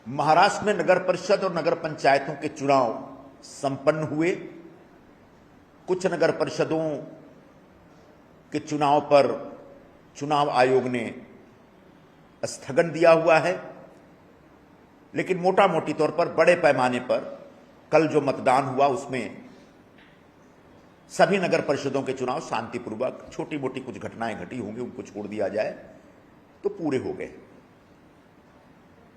महाराष्ट्र में नगर परिषद और नगर पंचायतों के चुनाव संपन्न हुए। कुछ नगर परिषदों के चुनाव पर चुनाव आयोग ने स्थगन दिया हुआ है, लेकिन मोटा मोटी तौर पर बड़े पैमाने पर कल जो मतदान हुआ उसमें सभी नगर परिषदों के चुनाव शांतिपूर्वक, छोटी मोटी कुछ घटनाएं घटी होंगी उनको छोड़ दिया जाए तो पूरे हो गए।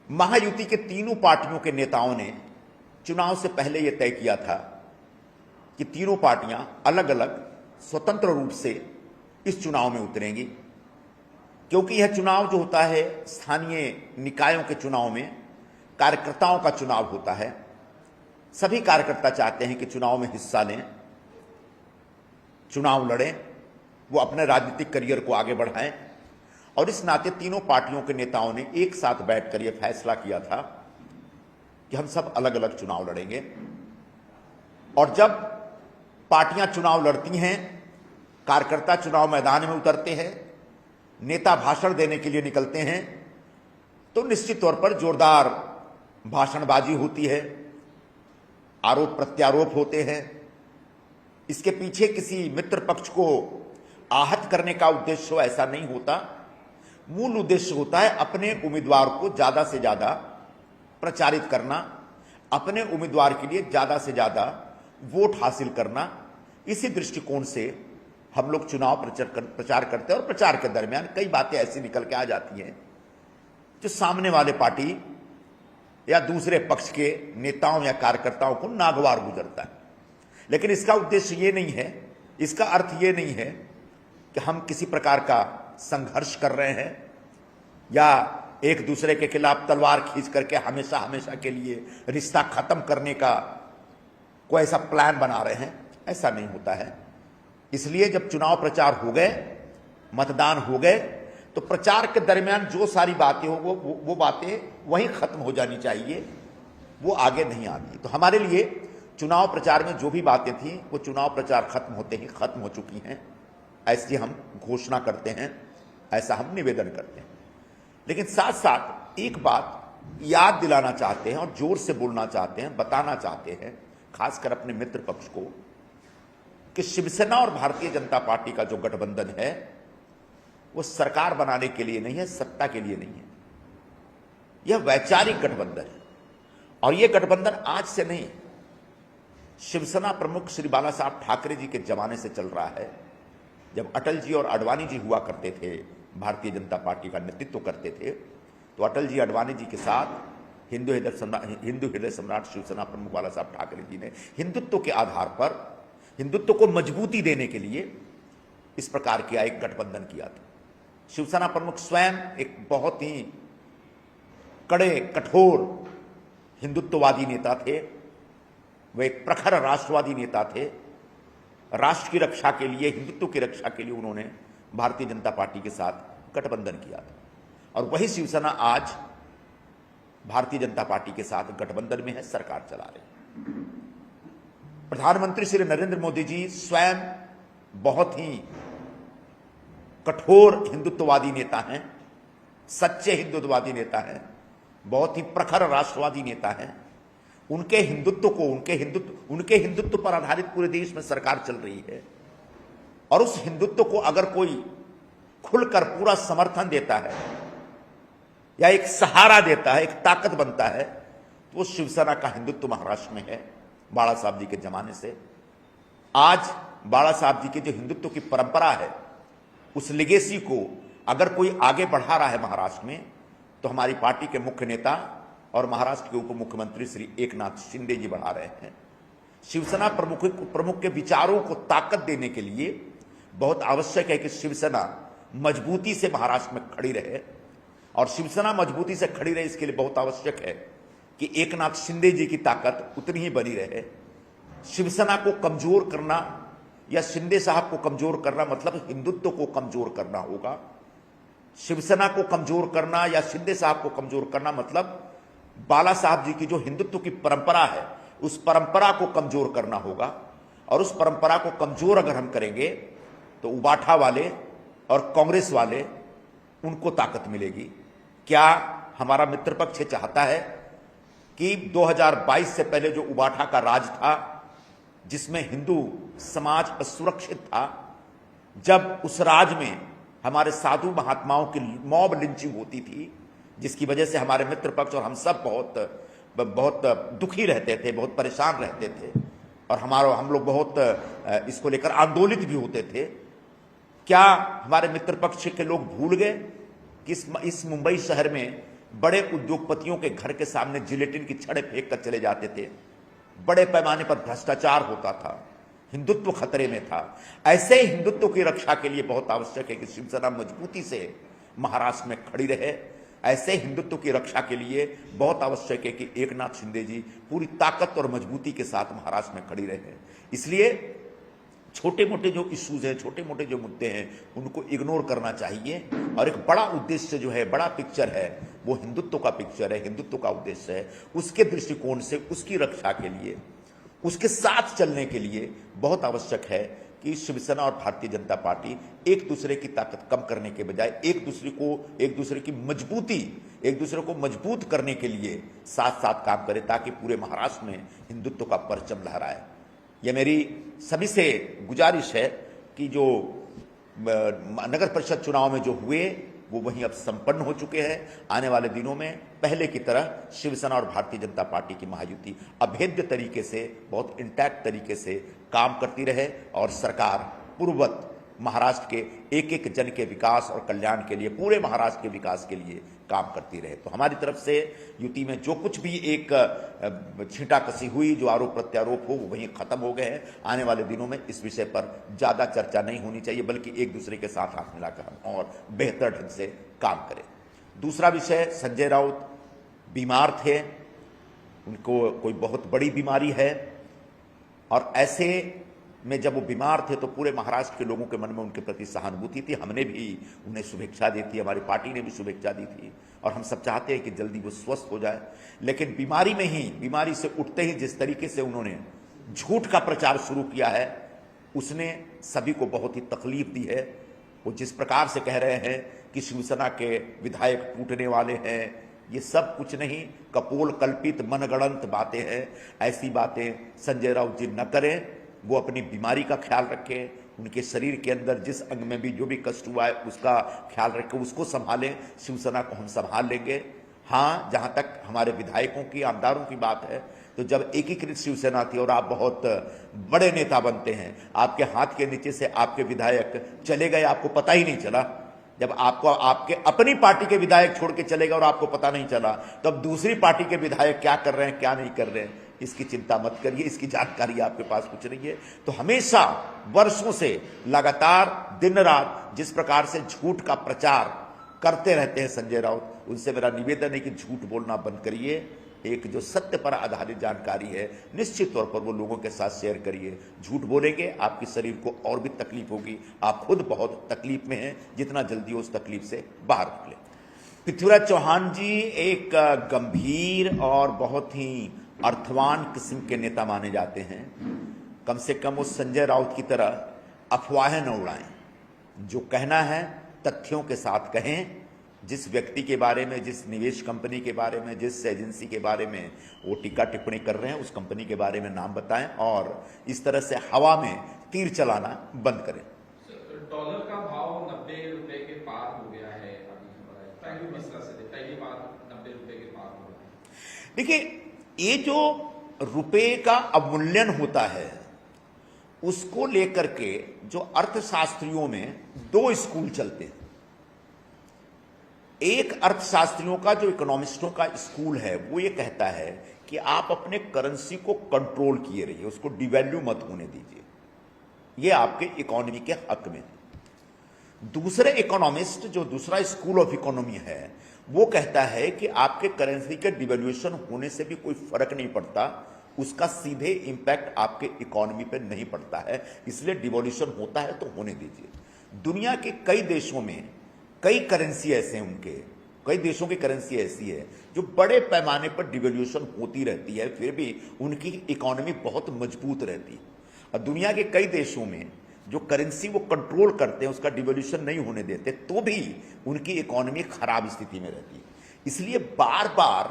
महायुति के तीनों पार्टियों के नेताओं ने चुनाव से पहले यह तय किया था कि तीनों पार्टियां अलग अलग स्वतंत्र रूप से इस चुनाव में उतरेंगी, क्योंकि यह चुनाव जो होता है स्थानीय निकायों के चुनाव में कार्यकर्ताओं का चुनाव होता है। सभी कार्यकर्ता चाहते हैं कि चुनाव में हिस्सा लें, चुनाव लड़ें, वो अपने राजनीतिक करियर को आगे बढ़ाएं, और इस नाते तीनों पार्टियों के नेताओं ने एक साथ बैठकर यह फैसला किया था कि हम सब अलग अलग चुनाव लड़ेंगे। और जब पार्टियां चुनाव लड़ती हैं, कार्यकर्ता चुनाव मैदान में उतरते हैं, नेता भाषण देने के लिए निकलते हैं, तो निश्चित तौर पर जोरदार भाषणबाजी होती है, आरोप प्रत्यारोप होते हैं। इसके पीछे किसी मित्र पक्ष को आहत करने का उद्देश्य हो, ऐसा नहीं होता। मूल उद्देश्य होता है अपने उम्मीदवार को ज्यादा से ज्यादा प्रचारित करना, अपने उम्मीदवार के लिए ज्यादा से ज्यादा वोट हासिल करना। इसी दृष्टिकोण से हम लोग चुनाव प्रचार करते हैं, और प्रचार के दरमियान कई बातें ऐसी निकल के आ जाती हैं जो सामने वाले पार्टी या दूसरे पक्ष के नेताओं या कार्यकर्ताओं को नागवार गुजरता है। लेकिन इसका उद्देश्य ये नहीं है, इसका अर्थ ये नहीं है कि हम किसी प्रकार का संघर्ष कर रहे हैं या एक दूसरे के खिलाफ तलवार खींच करके हमेशा हमेशा के लिए रिश्ता खत्म करने का कोई ऐसा प्लान बना रहे हैं। ऐसा नहीं होता है। इसलिए जब चुनाव प्रचार हो गए, मतदान हो गए, तो प्रचार के दरमियान जो सारी बातें हो वो बातें वहीं खत्म हो जानी चाहिए, वो आगे नहीं आती। तो हमारे लिए चुनाव प्रचार में जो भी बातें थी वो चुनाव प्रचार खत्म होते ही खत्म हो चुकी हैं, ऐसी हम घोषणा करते हैं, ऐसा हम निवेदन करते हैं। लेकिन साथ साथ एक बात याद दिलाना चाहते हैं और जोर से बोलना चाहते हैं, बताना चाहते हैं, खासकर अपने मित्र पक्ष को, कि शिवसेना और भारतीय जनता पार्टी का जो गठबंधन है वो सरकार बनाने के लिए नहीं है, सत्ता के लिए नहीं है। यह वैचारिक गठबंधन है, और यह गठबंधन आज से नहीं, शिवसेना प्रमुख श्री बाला साहब ठाकरे जी के जमाने से चल रहा है। जब अटल जी और आडवाणी जी हुआ करते थे, भारतीय जनता पार्टी का नेतृत्व करते थे, तो अटल जी आडवाणी जी के साथ हिंदू हृदय सम्राट शिवसेना प्रमुख बाला साहब ठाकरे जी ने हिंदुत्व के आधार पर, हिंदुत्व को मजबूती देने के लिए इस प्रकार का एक गठबंधन किया था। शिवसेना प्रमुख स्वयं एक बहुत ही कड़े कठोर हिंदुत्ववादी नेता थे। वे एक प्रखर राष्ट्रवादी नेता थे। राष्ट्र की रक्षा के लिए, हिंदुत्व की रक्षा के लिए उन्होंने भारतीय जनता पार्टी के साथ गठबंधन किया था, और वही शिवसेना आज भारतीय जनता पार्टी के साथ गठबंधन में है, सरकार चला रही है। प्रधानमंत्री श्री नरेंद्र मोदी जी स्वयं बहुत ही कठोर हिंदुत्ववादी नेता हैं, सच्चे हिंदुत्ववादी नेता हैं, बहुत ही प्रखर राष्ट्रवादी नेता हैं। उनके हिंदुत्व पर आधारित पूरे देश में सरकार चल रही है, और उस हिंदुत्व को अगर कोई खुलकर पूरा समर्थन देता है या एक सहारा देता है, एक ताकत बनता है, तो वो शिवसेना का हिंदुत्व महाराष्ट्र में है, बाला साहब जी के जमाने से। आज बाला साहब जी के जो हिंदुत्व की परंपरा है, उस लिगेसी को अगर कोई आगे बढ़ा रहा है महाराष्ट्र में, तो हमारी पार्टी के मुख्य नेता और महाराष्ट्र के उप मुख्यमंत्री श्री एकनाथ शिंदे जी बढ़ा रहे हैं। शिवसेना प्रमुख के विचारों को ताकत देने के लिए बहुत आवश्यक है कि शिवसेना मजबूती से महाराष्ट्र में खड़ी रहे, और शिवसेना मजबूती से खड़ी रहे इसके लिए बहुत आवश्यक है कि एकनाथ शिंदे जी की ताकत उतनी ही बनी रहे। शिवसेना को कमजोर करना या शिंदे साहब को कमजोर करना मतलब हिंदुत्व को कमजोर करना होगा। शिवसेना को कमजोर करना या शिंदे साहब को कमजोर करना मतलब बाला साहब जी की जो हिंदुत्व की परंपरा है, उस परंपरा को कमजोर करना होगा। और उस परंपरा को कमजोर अगर हम करेंगे तो उबाठा वाले और कांग्रेस वाले, उनको ताकत मिलेगी। क्या हमारा मित्र पक्ष चाहता है कि 2022 से पहले जो उबाठा का राज था, जिसमें हिंदू समाज असुरक्षित था, जब उस राज में हमारे साधु महात्माओं की मॉब लिंचिंग होती थी, जिसकी वजह से हमारे मित्र पक्ष और हम सब बहुत दुखी रहते थे, बहुत परेशान रहते थे, और हम लोग बहुत इसको लेकर आंदोलित भी होते थे। क्या हमारे मित्र पक्ष के लोग भूल गए कि इस मुंबई शहर में बड़े उद्योगपतियों के घर के सामने जिलेटिन की छड़ें फेंक कर चले जाते थे, बड़े पैमाने पर भ्रष्टाचार होता था, हिंदुत्व खतरे में था। ऐसे हिंदुत्व की रक्षा के लिए बहुत आवश्यक है कि शिवसेना मजबूती से महाराष्ट्र में खड़ी रहे। ऐसे हिंदुत्व की रक्षा के लिए बहुत आवश्यक है कि एकनाथ शिंदे जी पूरी ताकत और मजबूती के साथ महाराष्ट्र में खड़ी रहे। इसलिए छोटे मोटे जो इश्यूज हैं, छोटे मोटे जो मुद्दे हैं, उनको इग्नोर करना चाहिए, और एक बड़ा उद्देश्य जो है, बड़ा पिक्चर है, वो हिंदुत्व का पिक्चर है, हिंदुत्व का उद्देश्य है। उसके दृष्टिकोण से उसकी रक्षा के लिए, उसके साथ चलने के लिए बहुत आवश्यक है कि शिवसेना और भारतीय जनता पार्टी एक दूसरे की ताकत कम करने के बजाय एक दूसरे की मजबूती, एक दूसरे को मजबूत करने के लिए साथ साथ काम करे, ताकि पूरे महाराष्ट्र में हिंदुत्व का परचम लहराए। यह मेरी सभी से गुजारिश है कि जो नगर परिषद चुनाव में जो हुए वो वहीं अब संपन्न हो चुके हैं। आने वाले दिनों में पहले की तरह शिवसेना और भारतीय जनता पार्टी की महायुति अभेद्य तरीके से, बहुत इंटैक्ट तरीके से काम करती रहे, और सरकार पूर्ववत महाराष्ट्र के एक एक जन के विकास और कल्याण के लिए, पूरे महाराष्ट्र के विकास के लिए काम करती रहे। तो हमारी तरफ से युति में जो कुछ भी एक छींटा कसी हुई, जो आरोप प्रत्यारोप हो, वो वहीं खत्म हो गए हैं। आने वाले दिनों में इस विषय पर ज्यादा चर्चा नहीं होनी चाहिए, बल्कि एक दूसरे के साथ हाथ मिलाकर हम और बेहतर ढंग से काम करें। दूसरा विषय, संजय राउत बीमार थे, उनको कोई बहुत बड़ी बीमारी है, और ऐसे में जब वो बीमार थे तो पूरे महाराष्ट्र के लोगों के मन में उनके प्रति सहानुभूति थी। हमने भी उन्हें शुभेच्छा दी थी, हमारी पार्टी ने भी शुभेच्छा दी थी, और हम सब चाहते हैं कि जल्दी वो स्वस्थ हो जाए। लेकिन बीमारी से उठते ही जिस तरीके से उन्होंने झूठ का प्रचार शुरू किया है, उसने सभी को बहुत ही तकलीफ दी है। वो जिस प्रकार से कह रहे हैं कि शिवसेना के विधायक टूटने वाले हैं, ये सब कुछ नहीं, कपोल कल्पित मनगढ़ंत बातें हैं। ऐसी बातें संजय राउत जी न करें। वो अपनी बीमारी का ख्याल रखें, उनके शरीर के अंदर जिस अंग में भी जो भी कष्ट हुआ है उसका ख्याल रखें, उसको संभालें। शिवसेना को हम संभाल लेंगे। हाँ, जहां तक हमारे विधायकों की, आमदारों की बात है, तो जब एकीकृत शिवसेना थी और आप बहुत बड़े नेता बनते हैं, आपके हाथ के नीचे से आपके विधायक चले गए, आपको पता ही नहीं चला। जब आपके अपनी पार्टी के विधायक छोड़ के चले गए और आपको पता नहीं चला, तब दूसरी पार्टी के विधायक क्या कर रहे हैं, क्या नहीं कर रहे हैं, इसकी चिंता मत करिए, इसकी जानकारी आपके पास कुछ नहीं है। तो हमेशा वर्षों से लगातार दिन रात जिस प्रकार से झूठ का प्रचार करते रहते हैं संजय राउत, उनसे मेरा निवेदन है कि झूठ बोलना बंद करिए। एक जो सत्य पर आधारित जानकारी है, निश्चित तौर पर वो लोगों के साथ शेयर करिए। झूठ बोलेंगे, आपके शरीर को और भी तकलीफ होगी, आप खुद बहुत तकलीफ में हैं, जितना जल्दी उस तकलीफ से बाहर निकले। पृथ्वीराज चौहान जी एक गंभीर और बहुत ही अर्थवान किस्म के नेता माने जाते हैं। कम से कम वो संजय राउत की तरह अफवाहें न उड़ाएं, जो कहना है तथ्यों के साथ कहें। जिस व्यक्ति के बारे में, जिस निवेश कंपनी के बारे में, जिस एजेंसी के बारे में वो टीका टिप्पणी कर रहे हैं, उस कंपनी के बारे में नाम बताएं, और इस तरह से हवा में तीर चलाना बंद करें। डॉलर का भाव 90 रुपए के पार हो गया है, पहली मसला से पहली बार 90 रुपए के पार हो रहा है। देखिए, ये जो रुपए का अवमूल्यन होता है, उसको लेकर के जो अर्थशास्त्रियों में दो स्कूल चलते हैं। एक अर्थशास्त्रियों का, जो इकोनॉमिस्टों का स्कूल है, वो ये कहता है कि आप अपने करेंसी को कंट्रोल किए रहिए, उसको डिवैल्यू मत होने दीजिए, ये आपके इकोनॉमी के हक में है। दूसरे इकोनॉमिस्ट, जो दूसरा स्कूल ऑफ इकोनॉमी है, वो कहता है कि आपके करेंसी के डिवैल्यूएशन होने से भी कोई फर्क नहीं पड़ता, उसका सीधे इंपैक्ट आपके इकोनॉमी पे नहीं पड़ता है, इसलिए डिवैल्यूएशन होता है तो होने दीजिए। दुनिया के कई देशों में कई करेंसी ऐसे हैं, उनके कई देशों की करेंसी ऐसी है जो बड़े पैमाने पर डिवैल्यूएशन होती रहती है, फिर भी उनकी इकोनॉमी बहुत मजबूत रहती है। और दुनिया के कई देशों में जो करेंसी वो कंट्रोल करते हैं, उसका डिवैल्यूएशन नहीं होने देते, तो भी उनकी इकोनॉमी खराब स्थिति में रहती है। इसलिए बार बार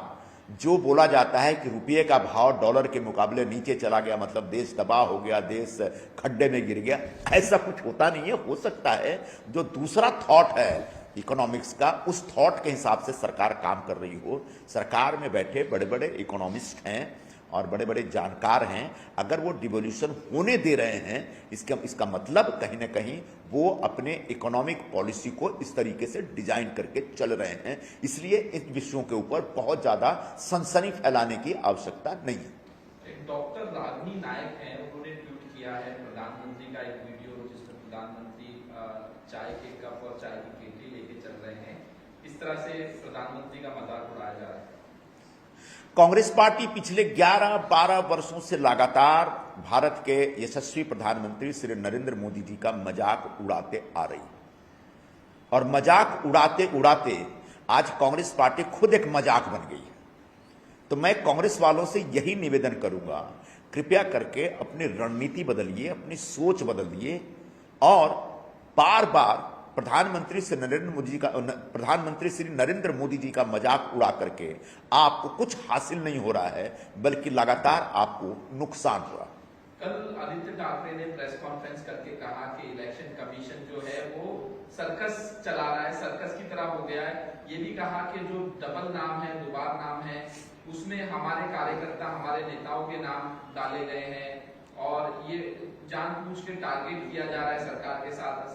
जो बोला जाता है कि रुपये का भाव डॉलर के मुकाबले नीचे चला गया, मतलब देश तबाह हो गया, देश खड्डे में गिर गया, ऐसा कुछ होता नहीं है। हो सकता है जो दूसरा थॉट है इकोनॉमिक्स का, उस थॉट के हिसाब से सरकार काम कर रही हो। सरकार में बैठे बड़े बड़े इकोनॉमिस्ट हैं और बड़े बड़े जानकार हैं, अगर वो डिवोल्यूशन होने दे रहे हैं, इसका मतलब कहीं ना कहीं वो अपने इकोनॉमिक पॉलिसी को इस तरीके से डिजाइन करके चल रहे हैं। इसलिए इन विषयों के ऊपर बहुत ज्यादा सनसनी फैलाने की आवश्यकता नहीं है। एक डॉक्टर रागिनी नायक हैं, उन्होंने ट्वीट किया है प्रधानमंत्री का एक वीडियो जिसमें प्रधानमंत्री चाय के कप और चाय की केतली लेके चल रहे हैं। इस तरह से प्रधानमंत्री का मजाक उड़ाया जा रहा है। कांग्रेस पार्टी पिछले 11-12 वर्षों से लगातार भारत के यशस्वी प्रधानमंत्री श्री नरेंद्र मोदी जी का मजाक उड़ाते आ रही, और मजाक उड़ाते उड़ाते आज कांग्रेस पार्टी खुद एक मजाक बन गई है। तो मैं कांग्रेस वालों से यही निवेदन करूंगा, कृपया करके अपनी रणनीति बदलिए, अपनी सोच बदलिए, और बार बार प्रधानमंत्री श्री नरेंद्र मोदी जी का मजाक उड़ा करके आपको कुछ हासिल नहीं हो रहा है, बल्कि लगातार आपको नुकसान हो रहा है। कल आदित्य ठाकरे ने प्रेस कॉन्फ्रेंस करके कहा कि इलेक्शन कमीशन जो है वो सर्कस चला रहा है, सर्कस की तरह हो गया है। ये भी कहा कि जो डबल नाम है, दोबार नाम है, उसमें हमारे कार्यकर्ता, हमारे नेताओं के नाम डाले गए हैं, और ये जानबूझ के टारगेट किया जा रहा है सरकार के साथ,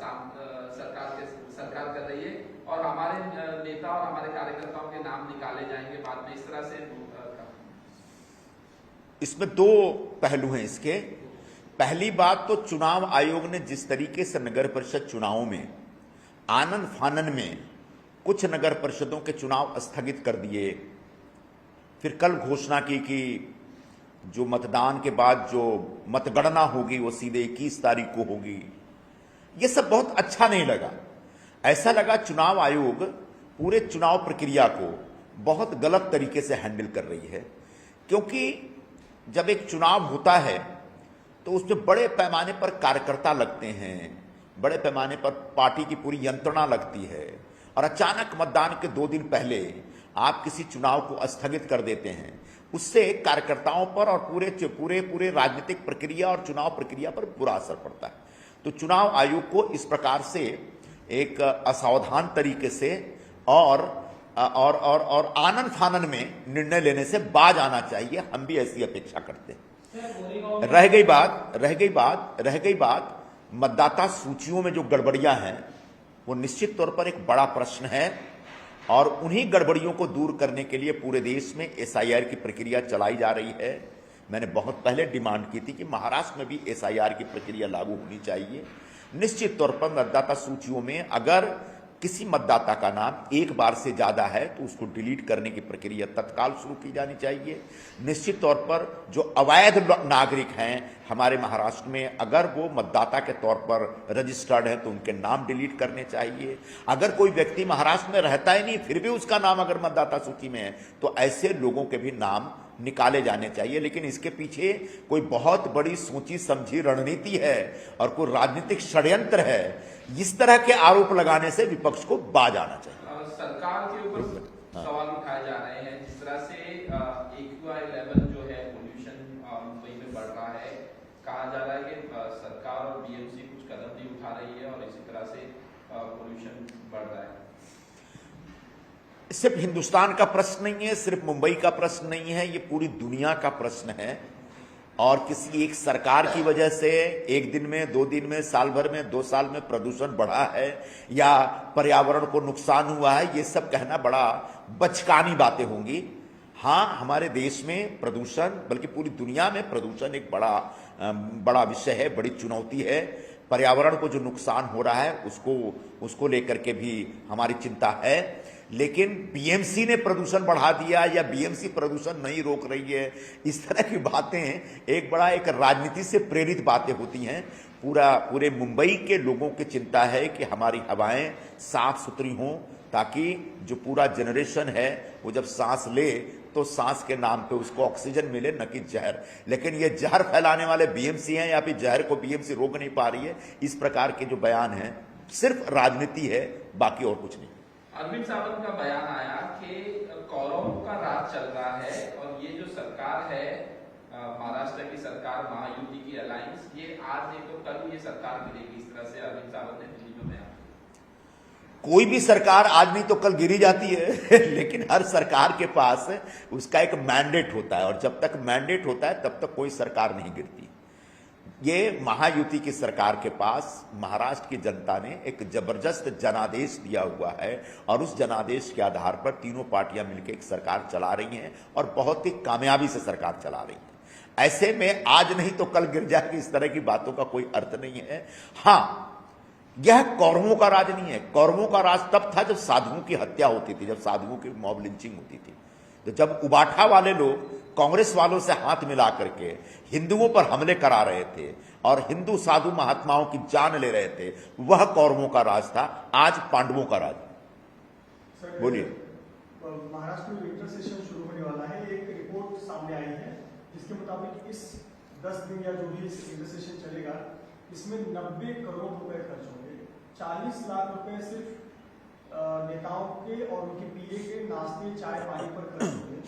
सरकार कर रही है, और हमारे नेता और हमारे कार्यकर्ताओं के नाम निकाले जाएंगे बाद में, इस तरह से। इसमें दो पहलू हैं इसके। पहली बात तो चुनाव आयोग ने जिस तरीके से नगर परिषद चुनावों में आनन फानन में कुछ नगर परिषदों के चुनाव स्थगित कर दिए, फिर कल घोषणा की कि जो मतदान के बाद जो मतगणना होगी वो सीधे 21 तारीख को होगी, ये सब बहुत अच्छा नहीं लगा। ऐसा लगा चुनाव आयोग पूरे चुनाव प्रक्रिया को बहुत गलत तरीके से हैंडल कर रही है, क्योंकि जब एक चुनाव होता है तो उसमें बड़े पैमाने पर कार्यकर्ता लगते हैं, बड़े पैमाने पर पार्टी की पूरी यंत्रणा लगती है, और अचानक मतदान के 2 दिन पहले आप किसी चुनाव को स्थगित कर देते हैं, उससे कार्यकर्ताओं पर और पूरे राजनीतिक प्रक्रिया और चुनाव प्रक्रिया पर बुरा असर पड़ता है। तो चुनाव आयोग को इस प्रकार से एक असावधान तरीके से और आनन फानन में निर्णय लेने से बाज आना चाहिए। हम भी ऐसी अपेक्षा करते हैं। रह गई बात मतदाता सूचियों में जो गड़बड़ियां हैं, वो निश्चित तौर पर एक बड़ा प्रश्न है, और उन्हीं गड़बड़ियों को दूर करने के लिए पूरे देश में एसआईआर की प्रक्रिया चलाई जा रही है। मैंने बहुत पहले डिमांड की थी कि महाराष्ट्र में भी एसआईआर की प्रक्रिया लागू होनी चाहिए। निश्चित तौर पर मतदाता सूचियों में अगर किसी मतदाता का नाम एक बार से ज्यादा है तो उसको डिलीट करने की प्रक्रिया तत्काल शुरू की जानी चाहिए। निश्चित तौर पर जो अवैध नागरिक हैं हमारे महाराष्ट्र में, अगर वो मतदाता के तौर पर रजिस्टर्ड है तो उनके नाम डिलीट करने चाहिए। अगर कोई व्यक्ति महाराष्ट्र में रहता ही नहीं फिर भी उसका नाम अगर मतदाता सूची में है तो ऐसे लोगों के भी नाम निकाले जाने चाहिए। लेकिन इसके पीछे कोई बहुत बड़ी सोची समझी रणनीति है और कोई राजनीतिक षड्यंत्र है, इस तरह के आरोप लगाने से विपक्ष को बाज आना चाहिए। सरकार के ऊपर सवाल उठाए जा रहे हैं, जिस तरह से AQI लेवल जो है पोल्यूशन मुंबई में बढ़ रहा है, कहा जा रहा है कि सरकार और BMC कुछ कदम नहीं उठा रही है और इसी तरह से पोल्यूशन बढ़ रहा है। सिर्फ हिंदुस्तान का प्रश्न नहीं है, सिर्फ मुंबई का प्रश्न नहीं है, ये पूरी दुनिया का प्रश्न है। और किसी एक सरकार की वजह से एक दिन में, 2 दिन में, साल भर में, 2 साल में प्रदूषण बढ़ा है या पर्यावरण को नुकसान हुआ है, ये सब कहना बड़ा बचकानी बातें होंगी। हाँ, हमारे देश में प्रदूषण, बल्कि पूरी दुनिया में प्रदूषण एक बड़ा विषय है, बड़ी चुनौती है। पर्यावरण को जो नुकसान हो रहा है उसको लेकर के भी हमारी चिंता है। लेकिन बीएमसी ने प्रदूषण बढ़ा दिया या बीएमसी प्रदूषण नहीं रोक रही है, इस तरह की बातें एक राजनीति से प्रेरित बातें होती हैं। पूरे मुंबई के लोगों की चिंता है कि हमारी हवाएं साफ सुथरी हों, ताकि जो पूरा जनरेशन है वो जब सांस ले तो सांस के नाम पे उसको ऑक्सीजन मिले, न कि जहर। लेकिन ये जहर फैलाने वाले बीएमसी हैं या फिर जहर को बीएमसी रोक नहीं पा रही है। इस प्रकार के जो बयान हैं सिर्फ राजनीति है, बाकी और कुछ नहीं। अरविंद सावंत का बयान आया कि कौरवों का राज चल रहा है और ये जो सरकार है महाराष्ट्र की सरकार, महायुति की अलायंस, ये आज नहीं तो कल ये सरकार गिरेगी, इस तरह से अरविंद सावंत ने दिल्ली में बयान। कोई भी सरकार आज नहीं तो कल गिरी जाती है लेकिन हर सरकार के पास उसका एक मैंडेट होता है और जब तक मैंडेट होता है तब तक कोई सरकार नहीं गिरती। ये महायुति की सरकार के पास महाराष्ट्र की जनता ने एक जबरदस्त जनादेश दिया हुआ है और उस जनादेश के आधार पर तीनों पार्टियां मिलकर एक सरकार चला रही हैं और बहुत ही कामयाबी से सरकार चला रही है। ऐसे में आज नहीं तो कल गिर जाएगी, इस तरह की बातों का कोई अर्थ नहीं है। हां, यह कौरवों का राज नहीं है। कौरवों का राज तब था जब साधुओं की हत्या होती थी, जब साधुओं की मॉब लिंचिंग होती थी। तो जब उबाठा वाले लोग कांग्रेस वालों से हाथ मिला करके हिंदुओं पर हमले करा रहे थे और हिंदू साधु महात्माओं की जान ले रहे थे, वह कौरवों का राज था। आज पांडवों का राज। बोलिए। महाराष्ट्र में विंटर सेशन शुरू होने वाला है, एक रिपोर्ट सामने आई है जिसके मुताबिक इस 10 दिन या जो भी इस विंटर सेशन चलेगा इसमें 90 करोड़ रुपए खर्च होंगे। 40 लाख रुपए सिर्फ नेताओं के और उनके पीए के नाश्ते चाय पानी पर खर्च होंगे।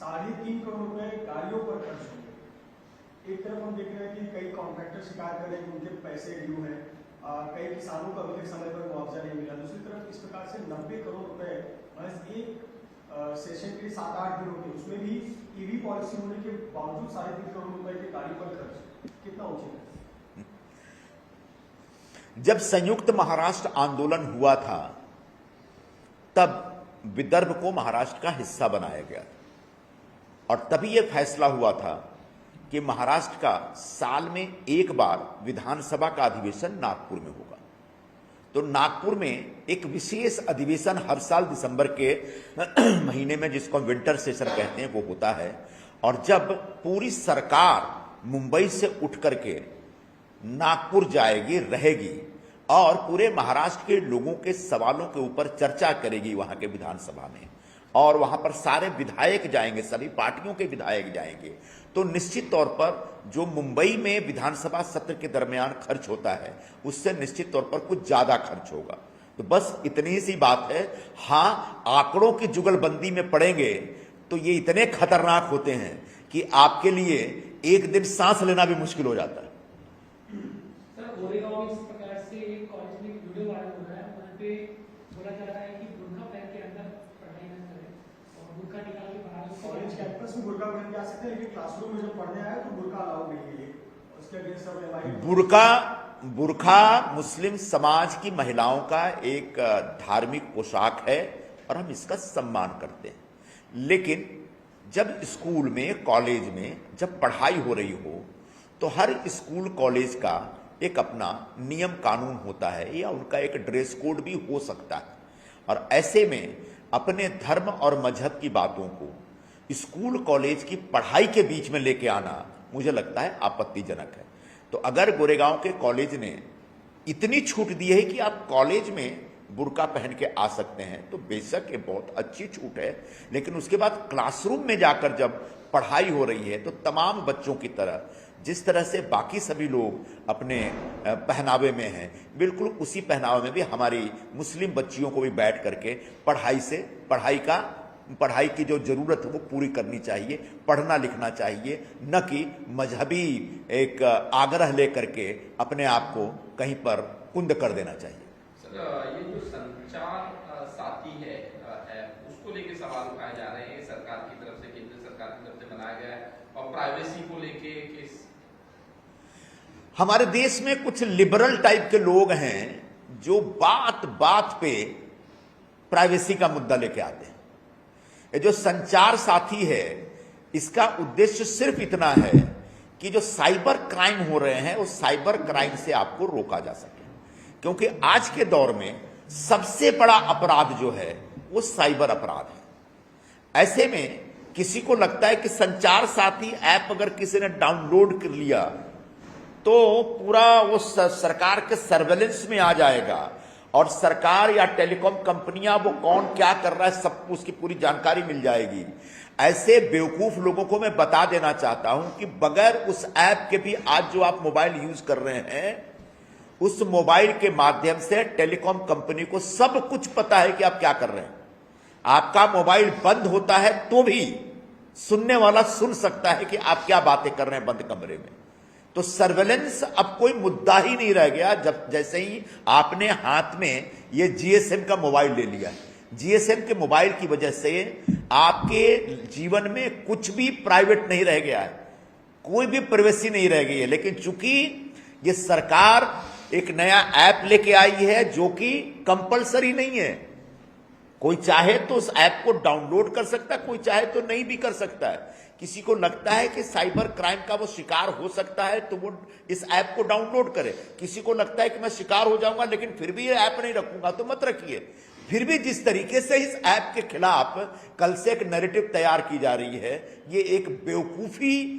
3.5 करोड़ रुपए गाड़ियों पर खर्च होंगे। एक तरफ हम देख रहे हैं कि कई कॉन्ट्रैक्टर शिकायत कर रहे हैं कि उनके पैसे ड्यू हैं, कई किसानों को अभी तक समय पर मुआवजा नहीं मिला। दूसरी तरफ इस प्रकार से 90 करोड़ रुपए बस एक सेशन के 7-8 दिन होंगे, उसमें भी ईवी पॉलिसी होने के बावजूद 3.5 करोड़ रुपए की गाड़ी पर खर्च, कितना उचित है? जब संयुक्त महाराष्ट्र आंदोलन हुआ था तब विदर्भ को महाराष्ट्र का हिस्सा बनाया गया था और तभी यह फैसला हुआ था कि महाराष्ट्र का साल में एक बार विधानसभा का अधिवेशन नागपुर में होगा। तो नागपुर में एक विशेष अधिवेशन हर साल दिसंबर के महीने में, जिसको हम विंटर सेशन कहते हैं, वो होता है। और जब पूरी सरकार मुंबई से उठ करके नागपुर जाएगी, रहेगी और पूरे महाराष्ट्र के लोगों के सवालों के ऊपर चर्चा करेगी वहां के विधानसभा में, और वहां पर सारे विधायक जाएंगे, सभी पार्टियों के विधायक जाएंगे, तो निश्चित तौर पर जो मुंबई में विधानसभा सत्र के दरमियान खर्च होता है उससे निश्चित तौर पर कुछ ज्यादा खर्च होगा। तो बस इतनी सी बात है। हां, आंकड़ों की जुगलबंदी में पड़ेंगे तो ये इतने खतरनाक होते हैं कि आपके लिए एक दिन सांस लेना भी मुश्किल हो जाता है। बुर्का मुस्लिम समाज की महिलाओं का एक धार्मिक पोशाक है और हम इसका सम्मान करते हैं। लेकिन जब स्कूल में, कॉलेज में जब पढ़ाई हो रही हो तो हर स्कूल कॉलेज का एक अपना नियम कानून होता है या उनका एक ड्रेस कोड भी हो सकता है। और ऐसे में अपने धर्म और मजहब की बातों को स्कूल कॉलेज की पढ़ाई के बीच में लेके आना मुझे लगता है आपत्तिजनक है। तो अगर गोरेगांव के कॉलेज ने इतनी छूट दी है कि आप कॉलेज में बुर्का पहन के आ सकते हैं तो बेशक ये बहुत अच्छी छूट है। लेकिन उसके बाद क्लासरूम में जाकर जब पढ़ाई हो रही है तो तमाम बच्चों की तरह जिस तरह से बाकी सभी लोग अपने पहनावे में हैं, बिल्कुल उसी पहनावे में भी हमारी मुस्लिम बच्चियों को भी बैठ करके पढ़ाई की जो जरूरत है वो पूरी करनी चाहिए, पढ़ना लिखना चाहिए, न कि मजहबी एक आग्रह लेकर के अपने आप को कहीं पर कुंद कर देना चाहिए। सर, ये जो संचार साथी है उसको लेके सवाल उठाए जा रहे हैं सरकार की तरफ से, केंद्र सरकार की तरफ से बनाया गया है, और प्राइवेसी को लेके केस। हमारे देश में कुछ लिबरल टाइप के लोग हैं जो बात बात पे प्राइवेसी का मुद्दा लेके आते हैं। ये जो संचार साथी है इसका उद्देश्य सिर्फ इतना है कि जो साइबर क्राइम हो रहे हैं उस साइबर क्राइम से आपको रोका जा सके, क्योंकि आज के दौर में सबसे बड़ा अपराध जो है वो साइबर अपराध है। ऐसे में किसी को लगता है कि संचार साथी ऐप अगर किसी ने डाउनलोड कर लिया तो पूरा वो सरकार के सर्वेलेंस में आ जाएगा और सरकार या टेलीकॉम कंपनियां वो कौन क्या कर रहा है सबको उसकी पूरी जानकारी मिल जाएगी। ऐसे बेवकूफ लोगों को मैं बता देना चाहता हूं कि बगैर उस ऐप के भी आज जो आप मोबाइल यूज कर रहे हैं उस मोबाइल के माध्यम से टेलीकॉम कंपनी को सब कुछ पता है कि आप क्या कर रहे हैं। आपका मोबाइल बंद होता है तो भी सुनने वाला सुन सकता है कि आप क्या बातें कर रहे हैं बंद कमरे में। तो सर्वेलेंस अब कोई मुद्दा ही नहीं रह गया जब जैसे ही आपने हाथ में ये जीएसएम का मोबाइल ले लिया। जीएसएम के मोबाइल की वजह से आपके जीवन में कुछ भी प्राइवेट नहीं रह गया है, कोई भी प्राइवेसी नहीं रह गई है। लेकिन चूंकि ये सरकार एक नया ऐप लेके आई है जो कि कंपलसरी नहीं है, कोई चाहे तो उस ऐप को डाउनलोड कर सकता है, कोई चाहे तो नहीं भी कर सकता है। किसी को लगता है कि साइबर क्राइम का वो शिकार हो सकता है तो वो इस ऐप को डाउनलोड करे। किसी को लगता है कि मैं शिकार हो जाऊंगा लेकिन फिर भी ये ऐप नहीं रखूंगा, तो मत रखिए। फिर भी जिस तरीके से इस ऐप के खिलाफ कल से एक नैरेटिव तैयार की जा रही है, ये एक बेवकूफी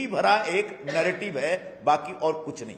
भरा एक नैरेटिव है, बाकी और कुछ नहीं।